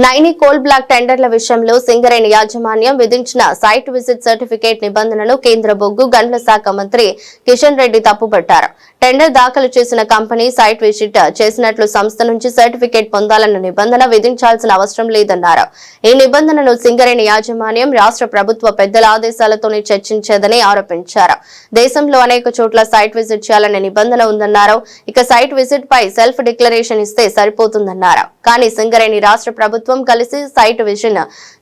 Naini coal block టెండర్ల విషయంలో సింగరేణి యాజమాన్యం విధించిన సైట్ విజిట్ సర్టిఫికేట్ నిబంధనను కేంద్ర బొగ్గు గనుల శాఖ మంత్రి కిషన్ రెడ్డి తప్పుపట్టారు. టెండర్ దాఖలు చేసిన కంపెనీ సైట్ విజిట్ చేసినట్లు సంస్థ నుంచి సర్టిఫికేట్ పొందాలన్న నిబంధన విధించాల్సిన అవసరం లేదన్నారు. ఈ నిబంధనను సింగరేణి యాజమాన్యం రాష్ట్ర ప్రభుత్వ పెద్దల ఆదేశాలతోనే చర్చించేదని ఆరోపించారు. దేశంలో అనేక చోట్ల సైట్ విజిట్ చేయాలనే నిబంధన ఉందన్నారు. ఇక సైట్ విజిట్ పై సెల్ఫ్ డిక్లరేషన్ ఇస్తే సరిపోతుందన్నారు. కానీ సింగరేణి రాష్ట్ర ప్రభుత్వం కలిసి సైట్ విజన్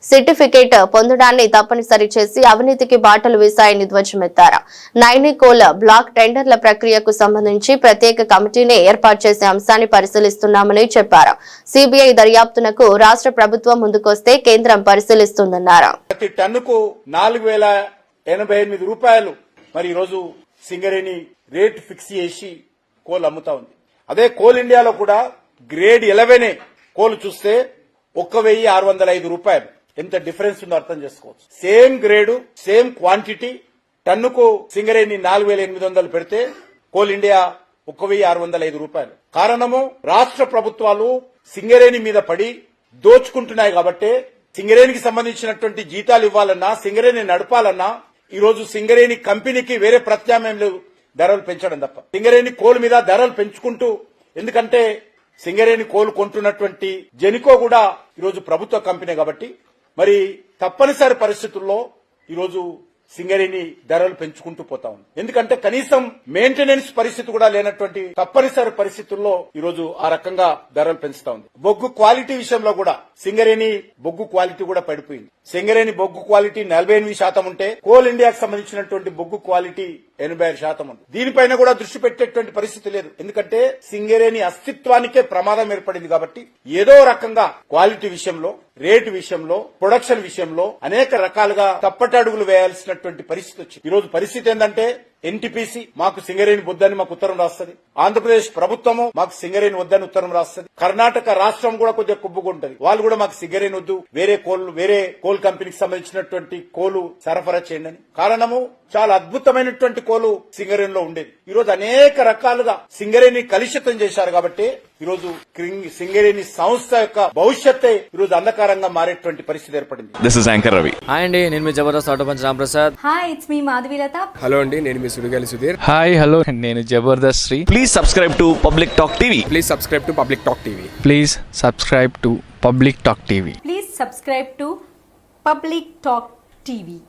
సర్టిఫికేట్ పొందడాన్ని తప్పనిసరి చేసి అవినీతికి బాటలు వేశాయని ధ్వజమెత్తారు. నైని కోల్ బ్లాక్ టెండర్ల ప్రక్రియకు సంబంధించి ప్రత్యేక కమిటీని ఏర్పాటు చేసే అంశాన్ని పరిశీలిస్తున్నామని చెప్పారు. సిబిఐ దర్యాప్తునకు రాష్ట్ర ప్రభుత్వం ముందుకొస్తే కేంద్రం పరిశీలిస్తుందన్నారు. ప్రతి టన్నుకు 4088 రూపాయలు మరి ఈరోజు సింగరేణి రేట్ ఫిక్స్ చేసి కోల్ అమ్ముతా ఉంది. అదే కోల్ ఇండియాలో కూడా గ్రేడ్ 11 కోల్ చూస్తే 1605 రూపాయలు. ఎంత డిఫరెన్స్ ఉందో అర్థం చేసుకోవచ్చు. సేమ్ గ్రేడు సేమ్ క్వాంటిటీ టన్నుకు సింగరేణి 4800 పెడితే కోల్ ఇండియా 1605 రూపాయలు. కారణము రాష్ట్ర ప్రభుత్వాలు సింగరేణి మీద పడి దోచుకుంటున్నాయి కాబట్టి సింగరేణికి సంబంధించినటువంటి జీతాలు ఇవ్వాలన్నా సింగరేణి నడపాలన్నా ఈరోజు సింగరేణి కంపెనీకి వేరే ప్రత్యామ్నాయం లేదు, ధరలు పెంచడం తప్ప. సింగరేణి కోల్ మీద ధరలు పెంచుకుంటూ, ఎందుకంటే సింగరేణి కోల్ కొంటున్నటువంటి జెనికో కూడా ఈరోజు ప్రభుత్వ కంపెనీ కాబట్టి మరి తప్పనిసరి పరిస్థితుల్లో ఈరోజు సింగరేణి ధరలు పెంచుకుంటూ పోతా ఉంది. ఎందుకంటే కనీసం మెయింటెనెన్స్ పరిస్థితి కూడా లేనటువంటి తప్పనిసరి పరిస్థితుల్లో ఈరోజు ఆ రకంగా ధరలు పెంచుతా ఉంది. బొగ్గు క్వాలిటీ విషయంలో కూడా సింగరేణి బొగ్గు క్వాలిటీ కూడా పడిపోయింది. సింగరేణి బొగ్గు క్వాలిటీ 48% ఉంటే కోల్ ఇండియాకు సంబంధించినటువంటి బొగ్గు క్వాలిటీ 85% ఉంది. దీనిపైన కూడా దృష్టి పెట్టేటువంటి పరిస్థితి లేదు. ఎందుకంటే సింగరేణి అస్తిత్వానికే ప్రమాదం ఏర్పడింది కాబట్టి ఏదో రకంగా క్వాలిటీ విషయంలో, రేటు విషయంలో, ప్రొడక్షన్ విషయంలో అనేక రకాలుగా తప్పటడుగులు వేయాల్సినటువంటి పరిస్థితి వచ్చింది. ఈ రోజు పరిస్థితి ఏంటంటే ఎన్టీపీసీ మాకు సింగరేణి వద్దని మాకు ఉత్తరం రాస్తుంది. ఆంధ్రప్రదేశ్ ప్రభుత్వము మాకు సింగరేణి వద్దని ఉత్తరం రాస్తుంది. కర్ణాటక రాష్ట్రం కూడా కొద్దిగా కుబ్బుకుంటది. వాళ్ళు కూడా మాకు సింగరేణి వద్దు, వేరే కోల్ కంపెనీకి సంబంధించినటువంటి కోలు సరఫరా చేయండి అని. కారణము చాలా అద్భుతమైనటువంటి కోలు సింగరేణిలో ఉండేది. ఈ రోజు అనేక రకాలుగా సింగరేణి కలుషితం చేశారు కాబట్టి ఈరోజు సింగరేణి సంస్థ యొక్క భవిష్యత్తే ఈరోజు అంధకారంగా మారేటువంటి పరిస్థితి ఏర్పడింది. This is anchor Ravi. Hi అండి, నేను మీ Jabardasth auto punch Ramprasad. Hi, it's me Madhavilatha. Hello అండి, నేను మీ సుడిగాలి సుధీర్. హాయ్ హలో, నేను Jabardasth Sri. Please subscribe to public talk TV. Please subscribe to public talk TV. Please subscribe to public talk TV. Please subscribe to public talk TV.